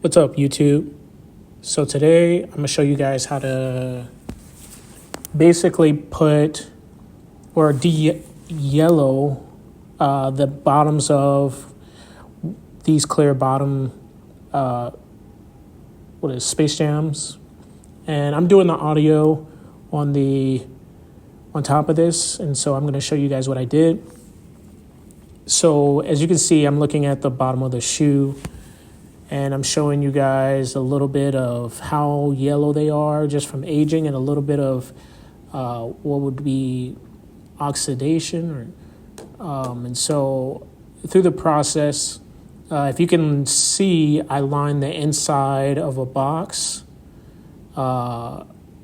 What's up, YouTube? So today I'm gonna show you guys how to basically put or de-yellow the bottoms of these clear bottom Space Jams. And I'm doing the audio on top of this, and so I'm going to show you guys what I did. So as you can see, I'm looking at the bottom of the shoe, and I'm showing you guys a little bit of how yellow they are just from aging, and a little bit of what would be oxidation. And so through the process, if you can see, I lined the inside of a box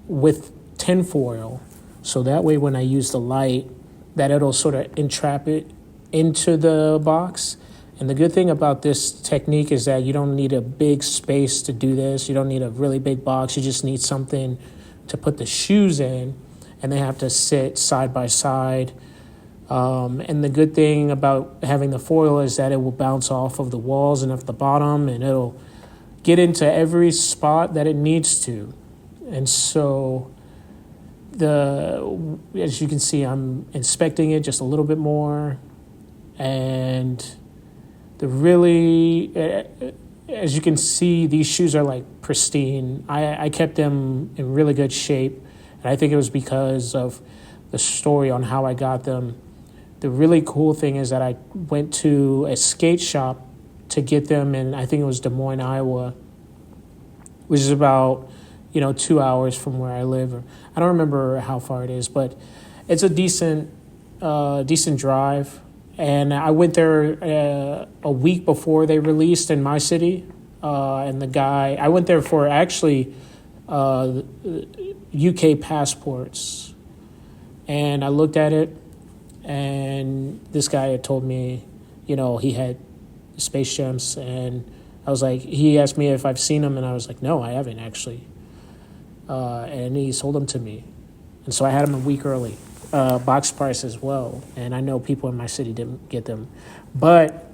with tinfoil, so that way when I use the light, that it'll sort of entrap it into the box. And the good thing about this technique is that you don't need a big space to do this. You don't need a really big box. You just need something to put the shoes in, and they have to sit side by side. And the good thing about having the foil is that it will bounce off of the walls and off the bottom, and it'll get into every spot that it needs to. And so as you can see, I'm inspecting it just a little bit more, and as you can see, these shoes are like pristine. I kept them in really good shape, and I think it was because of the story on how I got them. The really cool thing is that I went to a skate shop to get them, and I think it was Des Moines, Iowa, which is about 2 hours from where I live. I don't remember how far it is, but it's a decent drive. And I went there a week before they released in my city. And I went there for actually UK passports. And I looked at it, and this guy had told me, he had Space Jams. And I was like, he asked me if I've seen them, and I was like, no, I haven't actually. And he sold them to me. And so I had them a week early. Box price as well, and I know people in my city didn't get them, but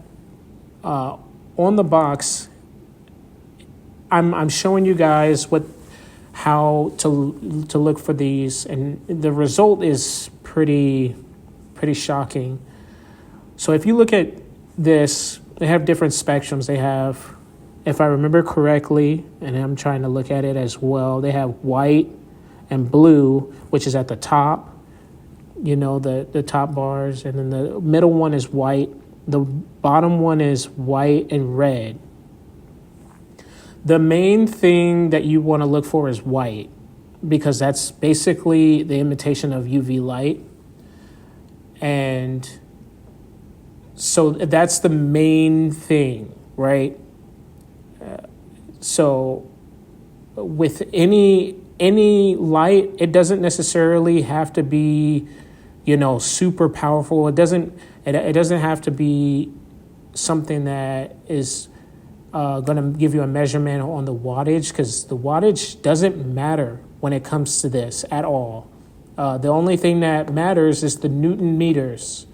on the box, I'm showing you guys how to look for these, and the result is pretty shocking. So if you look at this, they have different spectrums. They have, if I remember correctly, and I'm trying to look at it as well, they have white and blue, which is at the top. The top bars, and then the middle one is white. The bottom one is white and red. The main thing that you want to look for is white, because that's basically the imitation of UV light. And so that's the main thing, right? So with any light, it doesn't necessarily have to be super powerful. It doesn't have to be something that is going to give you a measurement on the wattage, because the wattage doesn't matter when it comes to this at all. The only thing that matters is the Newton meters.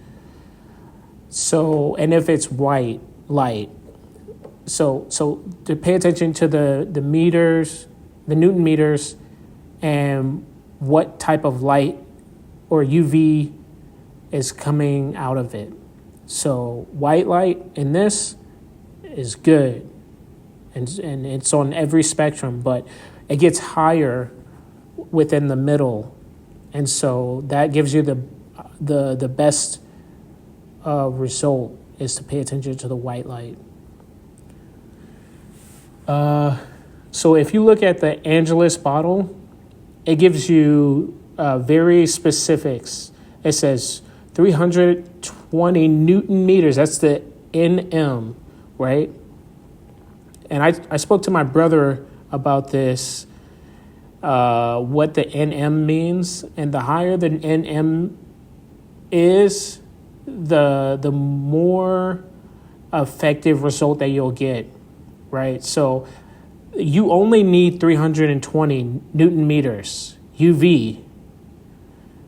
So, and if it's white light, so to pay attention to the meters, the Newton meters, and what type of light or UV is coming out of it. So white light in this is good, and it's on every spectrum, but it gets higher within the middle, and so that gives you the best result is to pay attention to the white light. So if you look at the Angelus bottle, it gives you very specifics. It says 320 Newton meters. That's the NM, right? And I spoke to my brother about this, what the NM means. And the higher the NM is, the more effective result that you'll get, right? So you only need 320 Newton meters UV.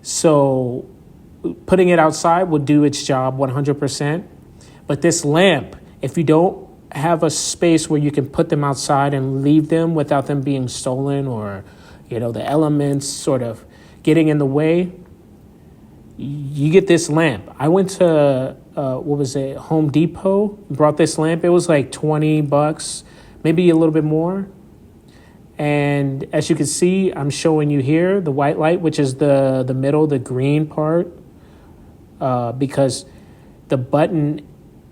So putting it outside will do its job 100%. But this lamp, if you don't have a space where you can put them outside and leave them without them being stolen, or, the elements sort of getting in the way, you get this lamp. I went to, Home Depot, brought this lamp. It was like $20, maybe a little bit more. And as you can see, I'm showing you here the white light, which is the middle, the green part, because the button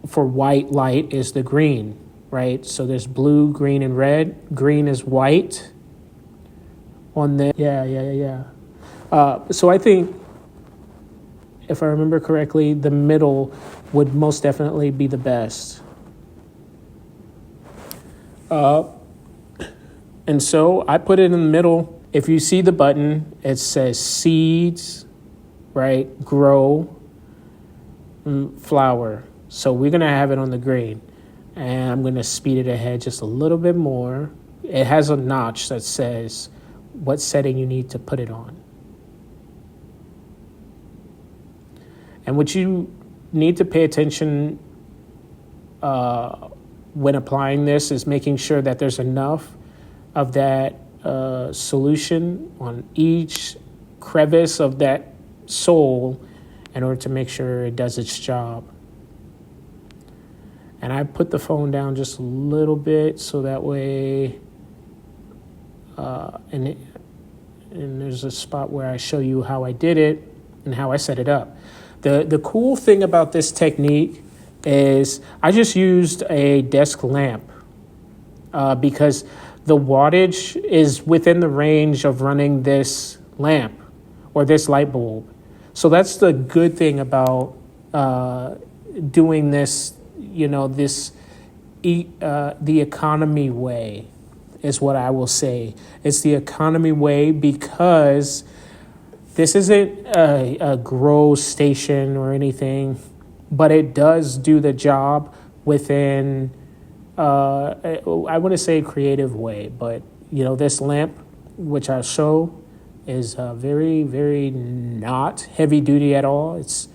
for white light is the green, right? So there's blue, green, and red. Green is white on the, yeah. So I think, if I remember correctly, the middle would most definitely be the best. And so I put it in the middle. If you see the button, it says seeds, right? Grow, flower. So we're going to have it on the green. And I'm going to speed it ahead just a little bit more. It has a notch that says what setting you need to put it on. And what you need to pay attention when applying this is making sure that there's enough of that solution on each crevice of that sole in order to make sure it does its job. And I put the phone down just a little bit so that way, and there's a spot where I show you how I did it and how I set it up. The cool thing about this technique is I just used a desk lamp because the wattage is within the range of running this lamp or this light bulb. So that's the good thing about doing this, the economy way is what I will say. It's the economy way because this isn't a grow station or anything, but it does do the job within, I want to say creative way. But, this lamp, which I'll show, is very, very not heavy duty at all. It's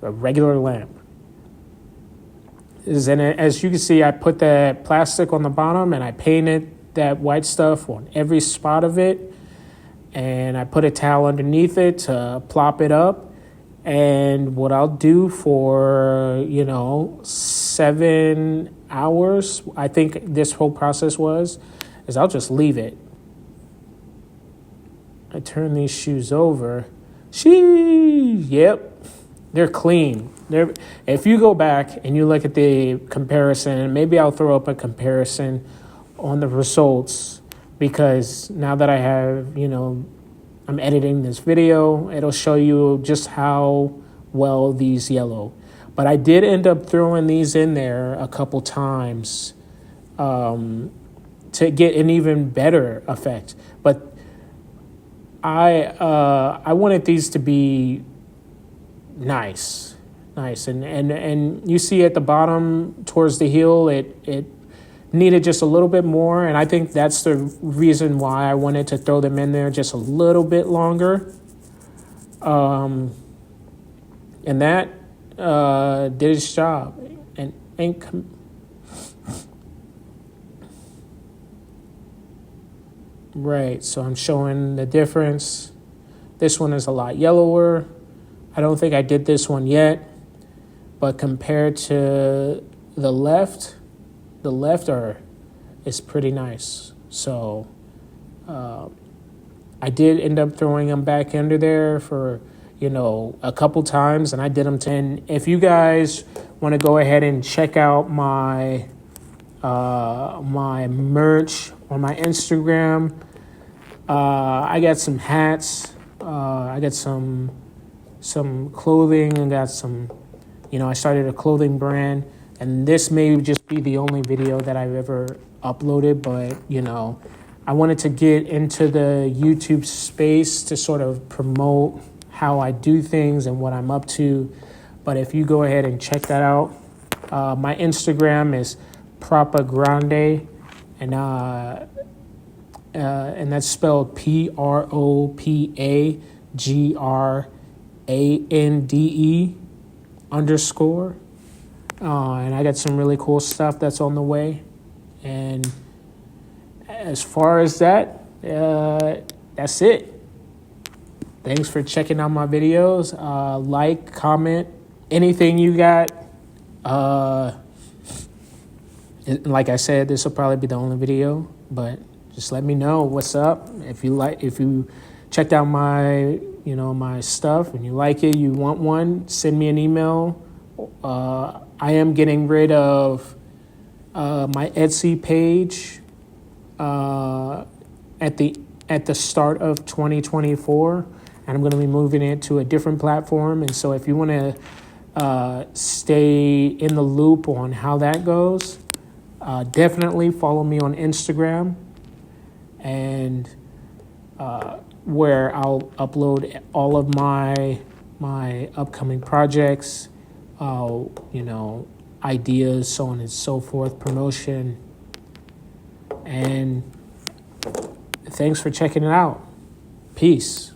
a regular lamp. As you can see, I put that plastic on the bottom and I painted that white stuff on every spot of it. And I put a towel underneath it to plop it up. And what I'll do for, 7 hours, I think this whole process is I'll just leave it. I turn these shoes over. Yep, they're clean. If you go back and you look at the comparison, and maybe I'll throw up a comparison on the results, because now that I have, I'm editing this video, it'll show you just how well these yellow. But I did end up throwing these in there a couple times to get an even better effect. But I wanted these to be nice, and you see at the bottom towards the heel, it needed just a little bit more, and I think that's the reason why I wanted to throw them in there just a little bit longer. And that did its job. And right, so I'm showing the difference. This one is a lot yellower. I don't think I did this one yet, but compared to the left is pretty nice. So I did end up throwing them back under there for, a couple times, and I did them 10. If you guys want to go ahead and check out my my merch on my Instagram, I got some hats, I got some clothing, and got some, I started a clothing brand. And this may just be the only video that I've ever uploaded, but, I wanted to get into the YouTube space to sort of promote how I do things and what I'm up to. But if you go ahead and check that out, my Instagram is Propa Grande, and that's spelled PROPAGRANDE _ And I got some really cool stuff that's on the way. And as far as that, that's it. Thanks for checking out my videos. Like, comment, anything you got. Like I said, this will probably be the only video, but just let me know what's up. If you checked out my, my stuff and you like it, you want one, send me an email. I am getting rid of my Etsy page at the start of 2024, and I'm going to be moving it to a different platform. And so if you want to stay in the loop on how that goes, definitely follow me on Instagram, and where I'll upload all of my upcoming projects, ideas, so on and so forth, promotion. And thanks for checking it out. Peace.